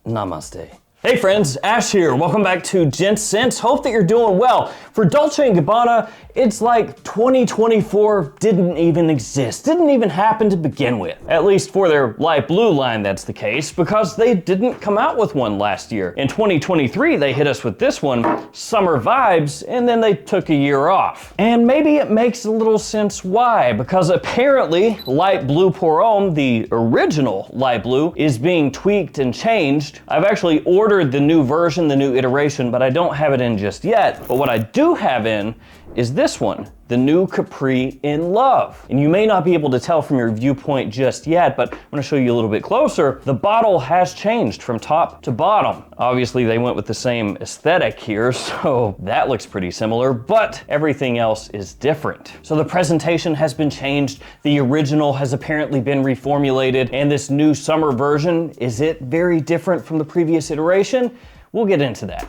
Namaste. Hey friends, Ash here. Welcome back to Gents. Hope that you're doing well. For Dolce & Gabbana, it's like 2024 didn't even exist, didn't even happen to begin with. At least for their light blue line, that's the case, because they didn't come out with one last year. In 2023, they hit us with this one, Summer Vibes, and then they took a year off. And maybe it makes a little sense why, because apparently light blue pour homme, the original light blue, is being tweaked and changed. I've actually ordered the new version, the new iteration, but I don't have it in just yet. But what I do have in is this one, the new Capri in Love. And you may not be able to tell from your viewpoint just yet, but I'm gonna show you a little bit closer. The bottle has changed from top to bottom. Obviously they went with the same aesthetic here, so that looks pretty similar, but everything else is different. So the presentation has been changed, the original has apparently been reformulated, and this new summer version, is it very different from the previous iteration? We'll get into that.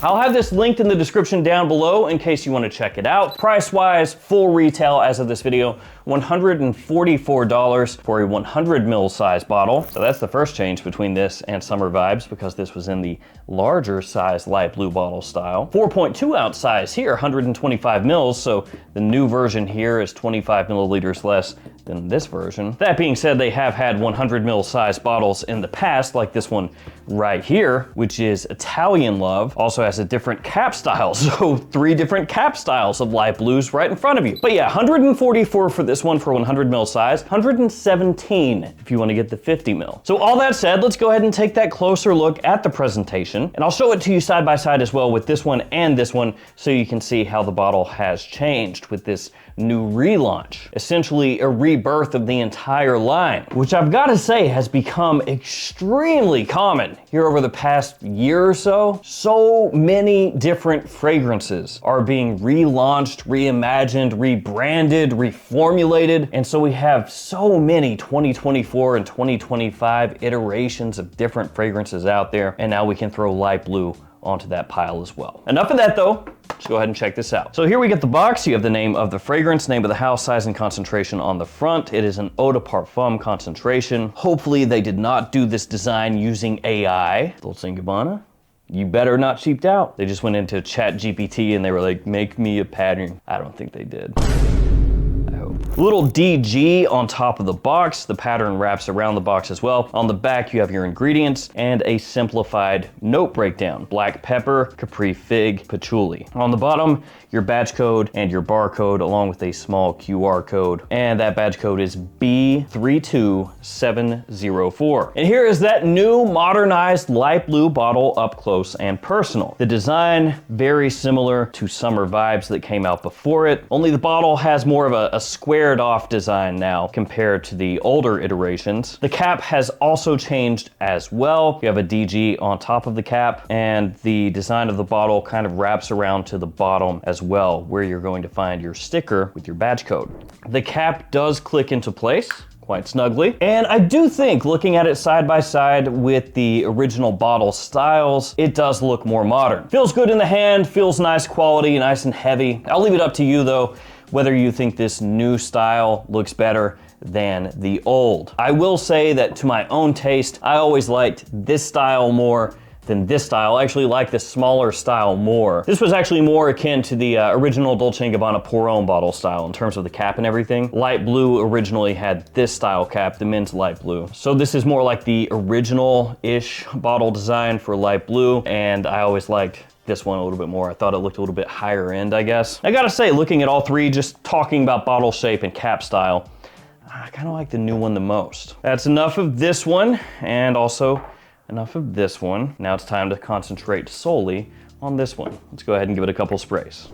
I'll have this linked in the description down below in case you want to check it out. Price-wise, full retail as of this video, $144 for a 100 ml size bottle. So that's the first change between this and Summer Vibes, because this was in the larger size light blue bottle style. 4.2 ounce size here, 125 mils. So the new version here is 25 milliliters less than this version. That being said, they have had 100 ml size bottles in the past, like this one right here, which is Italian Love. Also has a different cap style. So 3 different cap styles of light blues right in front of you. But yeah, 144 for this one for 100 ml size, 117 if you want to get the 50 ml. So all that said, let's go ahead and take that closer look at the presentation, and I'll show it to you side by side as well with this one and this one, so you can see how the bottle has changed with this new relaunch. Essentially a rebirth of the entire line, which I've got to say has become extremely common here over the past year or so. So many different fragrances are being relaunched, reimagined, rebranded, reformulated, and so we have so many 2024 and 2025 iterations of different fragrances out there, and now we can throw light blue onto that pile as well. Enough of that though, let's go ahead and check this out. So here we get the box. You have the name of the fragrance, name of the house, size and concentration on the front. It is an eau de parfum concentration. Hopefully they did not do this design using AI. Dolce & Gabbana, you better not cheaped out. They just went into ChatGPT and they were like, make me a pattern. I don't think they did. Little DG on top of the box. The pattern wraps around the box as well. On the back, you have your ingredients and a simplified note breakdown. Black pepper, Capri fig, patchouli. On the bottom, your badge code and your barcode, along with a small QR code. And that badge code is B32704. And here is that new modernized light blue bottle up close and personal. The design, very similar to Summer Vibes that came out before it, only the bottle has more of a squared off design now compared to the older iterations. The cap has also changed as well. You have a DG on top of the cap, and the design of the bottle kind of wraps around to the bottom as well, where you're going to find your sticker with your badge code. The cap does click into place quite snugly. And I do think, looking at it side by side with the original bottle styles, it does look more modern. Feels good in the hand, feels nice quality, nice and heavy. I'll leave it up to you though, whether you think this new style looks better than the old. I will say that to my own taste, I always liked this style more than this style. I actually like this smaller style more. This was actually more akin to the original Dolce & Gabbana pour homme bottle style in terms of the cap and everything. Light blue originally had this style cap, the men's light blue. So this is more like the original-ish bottle design for light blue, and I always liked this one a little bit more. I thought it looked a little bit higher end, I guess. I gotta say, looking at all three, just talking about bottle shape and cap style, I kind of like the new one the most. That's enough of this one, and also enough of this one. Now it's time to concentrate solely on this one. Let's go ahead and give it a couple sprays.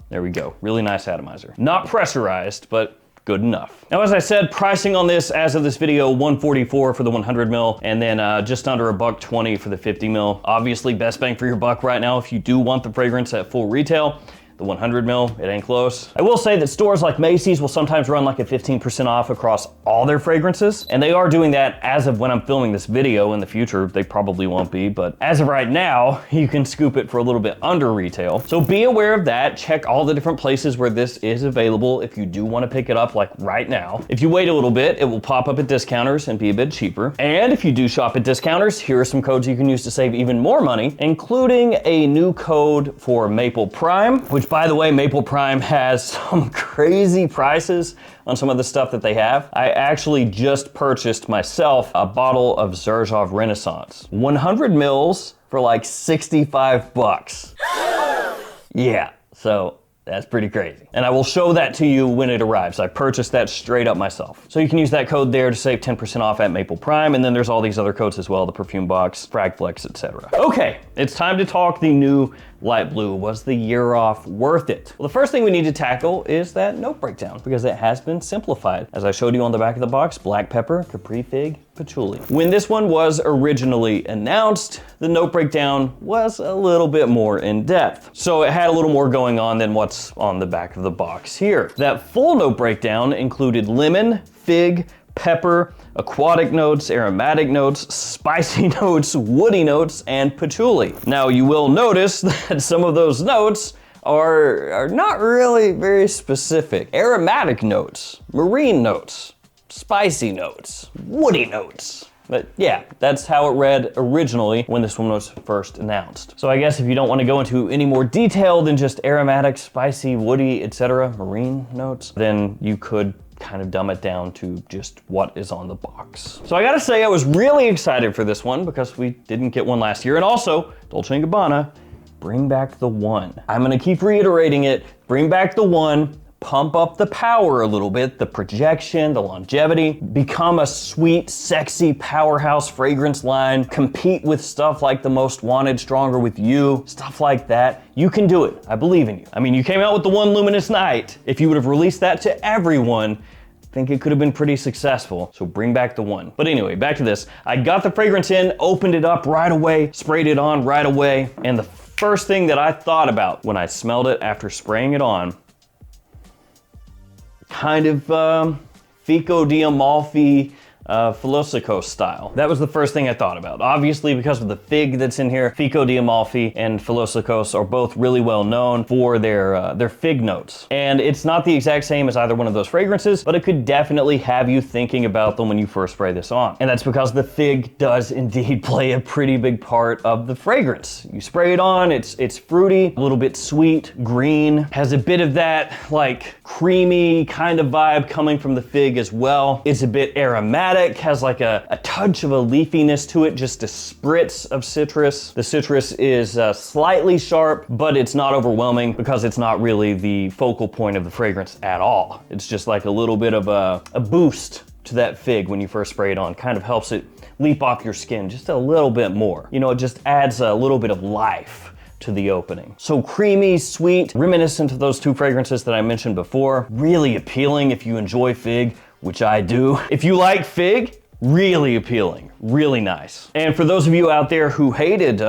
There we go. Really nice atomizer. Not pressurized, but good enough. Now, as I said, pricing on this as of this video, $144 for the 100 ml, and then just under $120 for the 50 ml. Obviously, best bang for your buck right now if you do want the fragrance at full retail. The 100 mil, it ain't close. I will say that stores like Macy's will sometimes run like a 15% off across all their fragrances, and they are doing that as of when I'm filming this video. In the future, they probably won't be, but as of right now, you can scoop it for a little bit under retail. So be aware of that. Check all the different places where this is available if you do want to pick it up like right now. If you wait a little bit, it will pop up at discounters and be a bit cheaper. And if you do shop at discounters, here are some codes you can use to save even more money, including a new code for Maple Prime, which by the way, Maple Prime has some crazy prices on some of the stuff that they have. I actually just purchased myself a bottle of Xerjoff Renaissance. 100 mils for like 65 bucks. Yeah, so that's pretty crazy. And I will show that to you when it arrives. I purchased that straight up myself. So you can use that code there to save 10% off at Maple Prime, and then there's all these other codes as well, the Perfume Box, Fragflex, etc. Okay, it's time to talk the new light blue. Was the year off worth it? Well, the first thing we need to tackle is that note breakdown, because it has been simplified. As I showed you on the back of the box, black pepper, Capri fig, patchouli. When this one was originally announced, the note breakdown was a little bit more in depth. So it had a little more going on than what's on the back of the box here. That full note breakdown included lemon, fig, pepper, aquatic notes, aromatic notes, spicy notes, woody notes, and patchouli. Now you will notice that some of those notes are not really very specific. Aromatic notes, marine notes, spicy notes, woody notes. But yeah, that's how it read originally when this one was first announced. So I guess if you don't want to go into any more detail than just aromatic, spicy, woody, etc., marine notes, then you could kind of dumb it down to just what is on the box. So I gotta say, I was really excited for this one because we didn't get one last year. And also, Dolce Gabbana, bring back the one. I'm gonna keep reiterating it, bring back the one, pump up the power a little bit, the projection, the longevity, become a sweet, sexy powerhouse fragrance line, compete with stuff like The Most Wanted, Stronger With You, stuff like that. You can do it, I believe in you. I mean, you came out with the One Luminous Night. If you would have released that to everyone, I think it could have been pretty successful, so bring back the one. But anyway, back to this. I got the fragrance in, opened it up right away, sprayed it on right away, and the first thing that I thought about when I smelled it after spraying it on, kind of Fico di Amalfi Filosofo style. That was the first thing I thought about. Obviously, because of the fig that's in here, Fico di Amalfi and Filosofos are both really well known for their fig notes. And it's not the exact same as either one of those fragrances, but it could definitely have you thinking about them when you first spray this on. And that's because the fig does indeed play a pretty big part of the fragrance. You spray it on, it's fruity, a little bit sweet, green, has a bit of that like creamy kind of vibe coming from the fig as well. It's a bit aromatic, has like a touch of a leafiness to it, just a spritz of citrus. The citrus is slightly sharp, but it's not overwhelming because it's not really the focal point of the fragrance at all. It's just like a little bit of a boost to that fig when you first spray it on. Kind of helps it leap off your skin just a little bit more. You know, it just adds a little bit of life to the opening. So creamy, sweet, reminiscent of those two fragrances that I mentioned before. Really appealing if you enjoy fig, which I do. If you like fig, really appealing, really nice. And for those of you out there who hated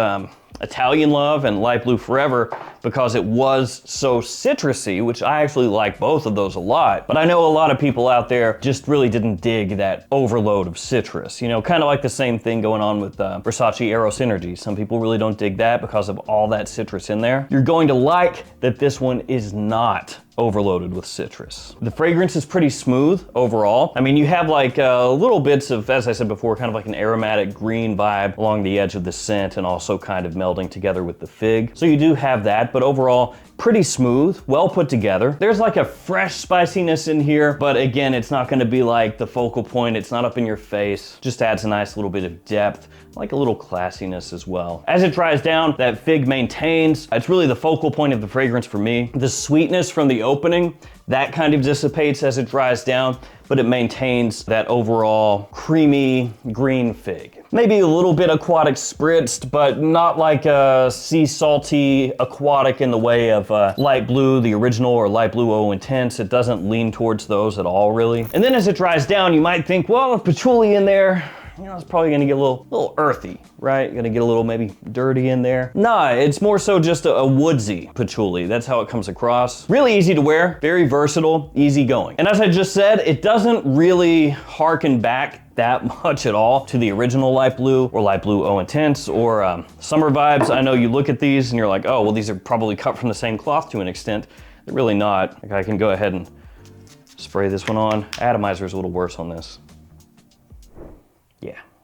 Italian Love and Light Blue Forever because it was so citrusy, which I actually like both of those a lot, but I know a lot of people out there just really didn't dig that overload of citrus. You know, kind of like the same thing going on with Versace Eros Energy. Some people really don't dig that because of all that citrus in there. You're going to like that this one is not overloaded with citrus. The fragrance is pretty smooth overall. I mean, you have like little bits of, as I said before, kind of like an aromatic green vibe along the edge of the scent and also kind of melding together with the fig. So you do have that, but overall, pretty smooth, well put together. There's like a fresh spiciness in here, but again, it's not gonna be like the focal point. It's not up in your face. Just adds a nice little bit of depth, like a little classiness as well. As it dries down, that fig maintains. It's really the focal point of the fragrance for me. The sweetness from the opening, that kind of dissipates as it dries down, but it maintains that overall creamy green fig. Maybe a little bit aquatic spritzed, but not like a sea salty aquatic in the way of Light Blue, the original, or Light Blue O Intense. It doesn't lean towards those at all, really. And then as it dries down, you might think, well, with patchouli in there, you know, it's probably gonna get a little earthy, right? Gonna get a little maybe dirty in there. Nah, it's more so just a woodsy patchouli. That's how it comes across. Really easy to wear, very versatile, easy going. And as I just said, it doesn't really harken back that much at all to the original Light Blue or Light Blue Oh Intense or Summer Vibes. I know you look at these and you're like, oh, well, these are probably cut from the same cloth to an extent. They're really not. Like, I can go ahead and spray this one on. Atomizer's a little worse on this.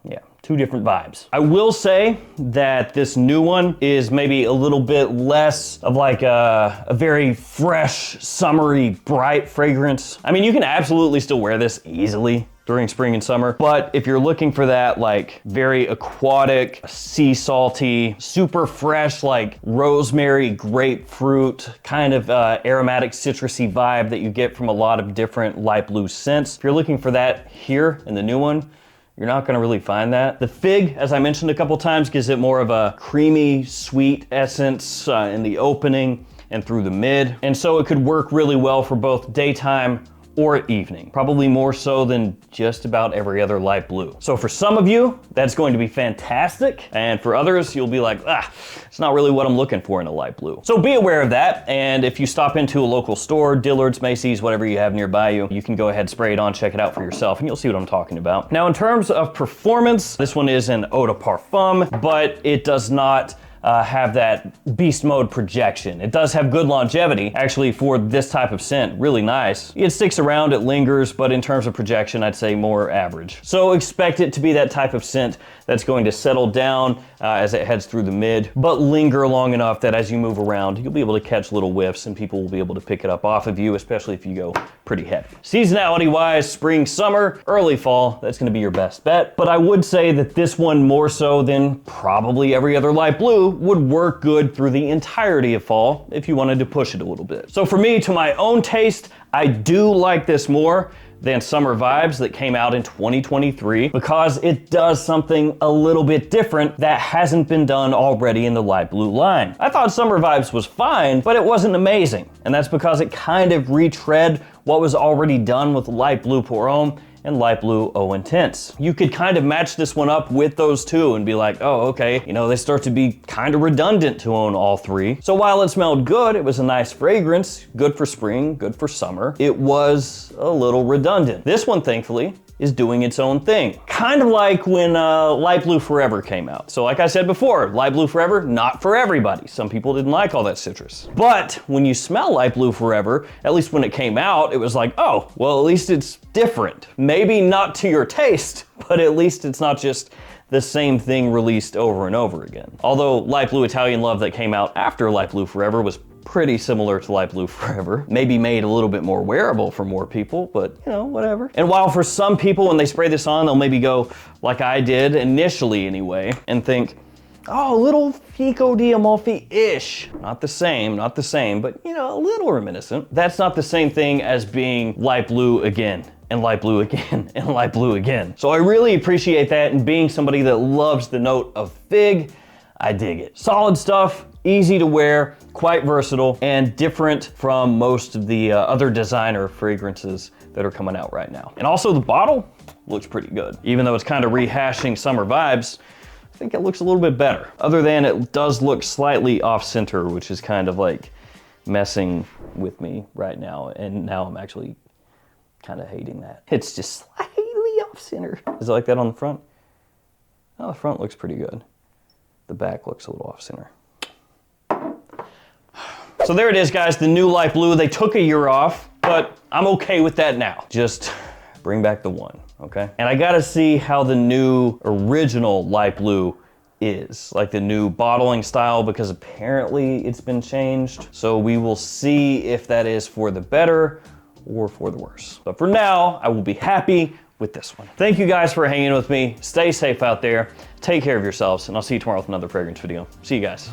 Yeah, two different vibes. I will say that this new one is maybe a little bit less of like a very fresh, summery, bright fragrance. I mean, you can absolutely still wear this easily during spring and summer, but if you're looking for that like very aquatic, sea salty, super fresh, like rosemary, grapefruit, kind of aromatic citrusy vibe that you get from a lot of different Light Blue scents, if you're looking for that here in the new one, you're not gonna really find that. The fig, as I mentioned a couple times, gives it more of a creamy, sweet essence in the opening and through the mid. And so it could work really well for both daytime or evening. Probably more so than just about every other Light Blue. So for some of you, that's going to be fantastic. And for others, you'll be like, it's not really what I'm looking for in a Light Blue. So be aware of that. And if you stop into a local store, Dillard's, Macy's, whatever you have nearby you, you can go ahead, spray it on, check it out for yourself, and you'll see what I'm talking about. Now, in terms of performance, this one is an eau de parfum, but it does not have that beast mode projection. It does have good longevity, actually, for this type of scent, really nice. It sticks around, it lingers, but in terms of projection, I'd say more average. So expect it to be that type of scent that's going to settle down as it heads through the mid, but linger long enough that as you move around, you'll be able to catch little whiffs and people will be able to pick it up off of you, especially if you go pretty heavy. Seasonality-wise, spring, summer, early fall, that's gonna be your best bet. But I would say that this one more so than probably every other Light Blue would work good through the entirety of fall if you wanted to push it a little bit. So for me, to my own taste, I do like this more than Summer Vibes that came out in 2023 because it does something a little bit different that hasn't been done already in the Light Blue line. I thought Summer Vibes was fine, but it wasn't amazing. And that's because it kind of retread what was already done with Light Blue Pour Homme and Light Blue Oh Intense. You could kind of match this one up with those two and be like, oh, okay, you know, they start to be kind of redundant to own all three. So while it smelled good, it was a nice fragrance, good for spring, good for summer, it was a little redundant. This one, thankfully, is doing its own thing. Kind of like when Light Blue Forever came out. So like I said before, Light Blue Forever, not for everybody. Some people didn't like all that citrus. But when you smell Light Blue Forever, at least when it came out, it was like, oh, well, at least it's different. Maybe not to your taste, but at least it's not just the same thing released over and over again. Although Light Blue Italian Love that came out after Light Blue Forever was pretty similar to Light Blue Forever. Maybe made a little bit more wearable for more people, but you know, whatever. And while for some people, when they spray this on, they'll maybe go, like I did initially anyway, and think, oh, a little Fico di Amalfi-ish. Not the same, but you know, a little reminiscent. That's not the same thing as being Light Blue again, and Light Blue again, and Light Blue again. So I really appreciate that, and being somebody that loves the note of fig, I dig it. Solid stuff, easy to wear, quite versatile, and different from most of the other designer fragrances that are coming out right now. And also the bottle looks pretty good. Even though it's kind of rehashing Summer Vibes, I think it looks a little bit better. Other than it does look slightly off-center, which is kind of like messing with me right now. And now I'm actually kind of hating that. It's just slightly off-center. Is it like that on the front? Oh, the front looks pretty good. The back looks a little off-center. So there it is, guys, the new Light Blue. They took a year off, but I'm okay with that now. Just bring back the one, okay? And I gotta see how the new original Light Blue is, like the new bottling style, because apparently it's been changed. So we will see if that is for the better or for the worse. But for now, I will be happy with this one. Thank you guys for hanging with me. Stay safe out there. Take care of yourselves, and I'll see you tomorrow with another fragrance video. See you guys.